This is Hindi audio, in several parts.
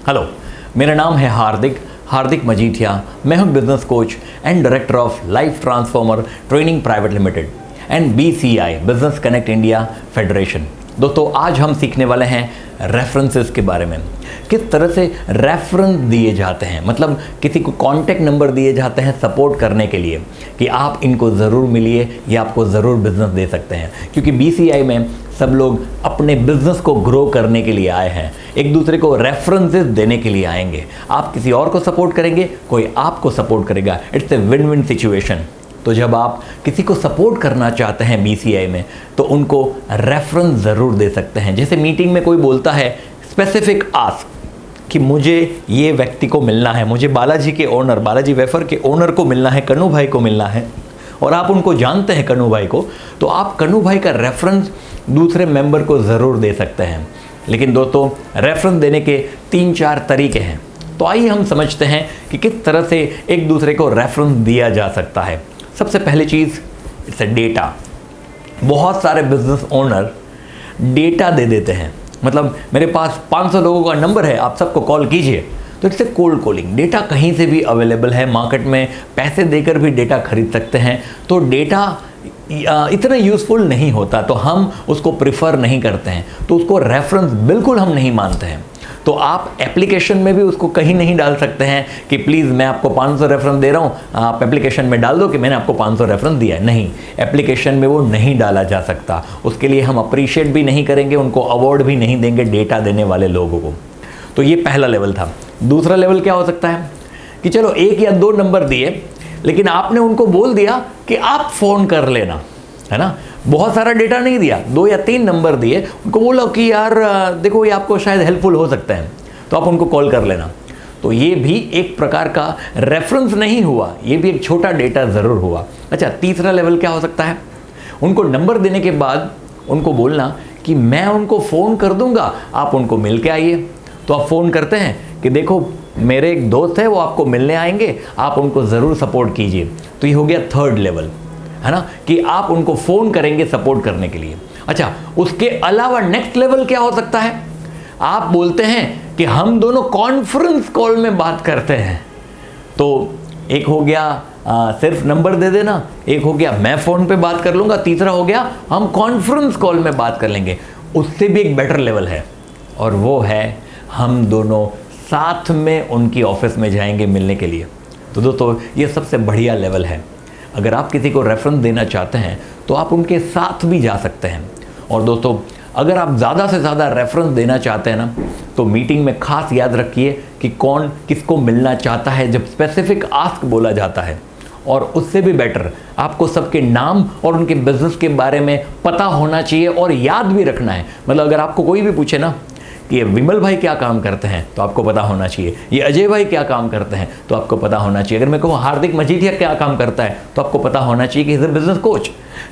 हेलो, मेरा नाम है हार्दिक मजीठिया। मैं हूं business coach and director of life transformer training private limited and BCI business connect India federation. दोस्तों, आज हम सीखने वाले हैं रेफरेंसेस के बारे में। किस तरह से रेफरेंस दिए जाते हैं, मतलब किसी को कॉन्टैक्ट नंबर दिए जाते हैं सपोर्ट करने के लिए कि आप इनको ज़रूर मिलिए, ये आपको ज़रूर बिजनेस दे सकते हैं। क्योंकि BCI में सब लोग अपने बिजनेस को ग्रो करने के लिए आए हैं, एक दूसरे को रेफरेंसेस देने के लिए आएंगे। आप किसी और को सपोर्ट करेंगे, कोई आपको सपोर्ट करेगा। It's a win win situation. तो जब आप किसी को सपोर्ट करना चाहते हैं BCI में, तो उनको रेफरेंस ज़रूर दे सकते हैं। जैसे मीटिंग में कोई बोलता है स्पेसिफिक आस्क कि मुझे ये व्यक्ति को मिलना है, मुझे बालाजी वेफर के ओनर को मिलना है, कन्नू भाई को मिलना है, और आप उनको जानते हैं कन्नू भाई को, तो आप कन्नू भाई का रेफरेंस दूसरे मेंबर को ज़रूर दे सकते हैं। लेकिन दोस्तों, रेफरेंस देने के 3-4 तरीके हैं। तो आइए हम समझते हैं कि किस तरह से एक दूसरे को रेफरेंस दिया जा सकता है। सबसे पहली चीज़, इट्स डेटा। बहुत सारे बिजनेस ओनर डेटा दे देते हैं, मतलब मेरे पास 500 लोगों का नंबर है, आप सबको कॉल कीजिए। तो इससे कोल्ड कॉलिंग, डेटा कहीं से भी अवेलेबल है, मार्केट में पैसे देकर भी डेटा खरीद सकते हैं। तो डेटा इतना यूज़फुल नहीं होता, तो हम उसको प्रिफर नहीं करते हैं, तो उसको रेफरेंस बिल्कुल हम नहीं मानते हैं। तो आप एप्लीकेशन में भी उसको कहीं नहीं डाल सकते हैं कि प्लीज़ मैं आपको 500 रेफरेंस दे रहा हूँ, आप एप्लीकेशन में डाल दो कि मैंने आपको 500 रेफरेंस दिया है। नहीं, एप्लीकेशन में वो नहीं डाला जा सकता। उसके लिए हम अप्रिशिएट भी नहीं करेंगे, उनको अवार्ड भी नहीं देंगे डेटा देने वाले लोगों को। तो ये पहला लेवल था। दूसरा लेवल क्या हो सकता है कि चलो 1 या 2 नंबर दिए, लेकिन आपने उनको बोल दिया कि आप फ़ोन कर लेना, है ना। बहुत सारा डेटा नहीं दिया, 2 या 3 नंबर दिए, उनको बोला कि यार देखो ये आपको शायद हेल्पफुल हो सकते हैं, तो आप उनको कॉल कर लेना। तो ये भी एक प्रकार का रेफरेंस नहीं हुआ, ये भी एक छोटा डेटा ज़रूर हुआ। अच्छा, तीसरा लेवल क्या हो सकता है? उनको नंबर देने के बाद उनको बोलना कि मैं उनको फ़ोन कर दूंगा, आप उनको मिल के आइए। तो आप फ़ोन करते हैं कि देखो मेरे एक दोस्त है, वो आपको मिलने आएंगे, आप उनको ज़रूर सपोर्ट कीजिए। तो ये हो गया 3rd लेवल, है ना, कि आप उनको फ़ोन करेंगे सपोर्ट करने के लिए। अच्छा, उसके अलावा नेक्स्ट लेवल क्या हो सकता है? आप बोलते हैं कि हम दोनों कॉन्फ्रेंस कॉल में बात करते हैं। तो एक हो गया सिर्फ नंबर दे देना, एक हो गया मैं फ़ोन पे बात कर लूँगा, तीसरा हो गया हम कॉन्फ्रेंस कॉल में बात कर लेंगे। उससे भी एक बेटर लेवल है, और वो है हम दोनों साथ में उनकी ऑफिस में जाएंगे मिलने के लिए। तो दोस्तों, ये सबसे बढ़िया लेवल है। अगर आप किसी को रेफरेंस देना चाहते हैं तो आप उनके साथ भी जा सकते हैं। और दोस्तों, अगर आप ज़्यादा से ज़्यादा रेफरेंस देना चाहते हैं ना, तो मीटिंग में खास याद रखिए कि कौन किसको मिलना चाहता है जब स्पेसिफिक आस्क बोला जाता है। और उससे भी बेटर, आपको सबके नाम और उनके बिजनेस के बारे में पता होना चाहिए और याद भी रखना है। मतलब अगर आपको कोई भी पूछे ना कि ये विमल भाई क्या काम करते हैं, तो आपको पता होना चाहिए। ये अजय भाई क्या काम करते हैं, तो आपको पता होना चाहिए। अगर मैं कहूँ हार्दिक मजीठिया क्या काम करता है, तो आपको पता होना चाहिए कि इज अ बिजनेस कोच।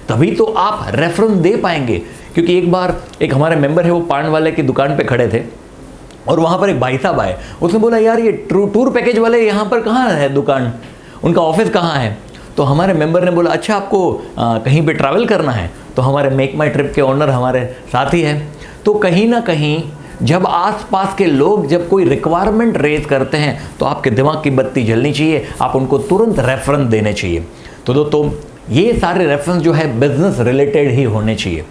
तभी तो आप रेफरेंस दे पाएंगे। क्योंकि एक बार एक हमारे मेंबर है, वो पान वाले की दुकान पे खड़े थे, और वहाँ पर एक भाई साहब आए। उसने बोला यार ये टूर पैकेज वाले यहाँ पर कहाँ है दुकान, उनका ऑफिस कहाँ है? तो हमारे मेंबर ने बोला अच्छा आपको कहीं पर ट्रैवल करना है? तो हमारे मेक माई ट्रिप के ओनर हमारे साथ ही है। तो कहीं ना कहीं जब आसपास के लोग जब कोई रिक्वायरमेंट रेज करते हैं, तो आपके दिमाग की बत्ती जलनी चाहिए, आप उनको तुरंत रेफरेंस देने चाहिए। तो दोस्तों, ये सारे रेफरेंस जो है बिजनेस रिलेटेड ही होने चाहिए।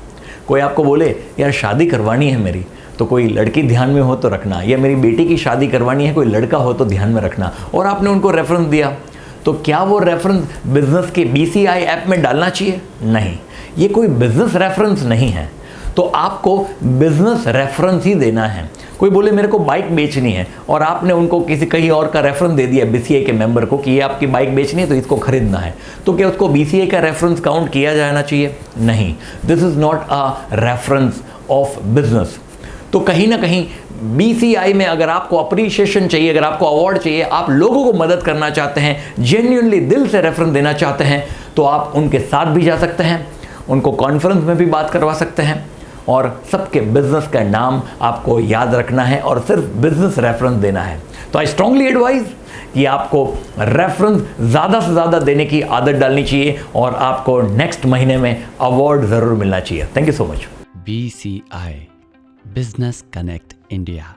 कोई आपको बोले यार शादी करवानी है मेरी, तो कोई लड़की ध्यान में हो तो रखना, या मेरी बेटी की शादी करवानी है, कोई लड़का हो तो ध्यान में रखना, और आपने उनको रेफरेंस दिया, तो क्या वो रेफरेंस बिजनेस के BCI ऐप में डालना चाहिए? नहीं, ये कोई बिजनेस रेफरेंस नहीं है। तो आपको बिजनेस रेफरेंस ही देना है। कोई बोले मेरे को बाइक बेचनी है, और आपने उनको किसी कहीं और का रेफरेंस दे दिया BCI के मेंबर को कि ये आपकी बाइक बेचनी है तो इसको खरीदना है, तो क्या उसको BCI का रेफरेंस काउंट किया जाना चाहिए? नहीं, this is not a reference of business. तो कहीं ना कहीं BCI में अगर आपको अप्रिशिएशन चाहिए, अगर आपको अवार्ड चाहिए, आप लोगों को मदद करना चाहते हैं, जेन्युइनली दिल से रेफरेंस देना चाहते हैं, तो आप उनके साथ भी जा सकते हैं, उनको कॉन्फ्रेंस में भी बात करवा सकते हैं, और सबके बिजनेस का नाम आपको याद रखना है और सिर्फ बिजनेस रेफरेंस देना है। तो आई स्ट्रांगली एडवाइज कि आपको रेफरेंस ज़्यादा से ज़्यादा देने की आदत डालनी चाहिए, और आपको नेक्स्ट महीने में अवार्ड ज़रूर मिलना चाहिए। Thank you so much. BCI business connect India.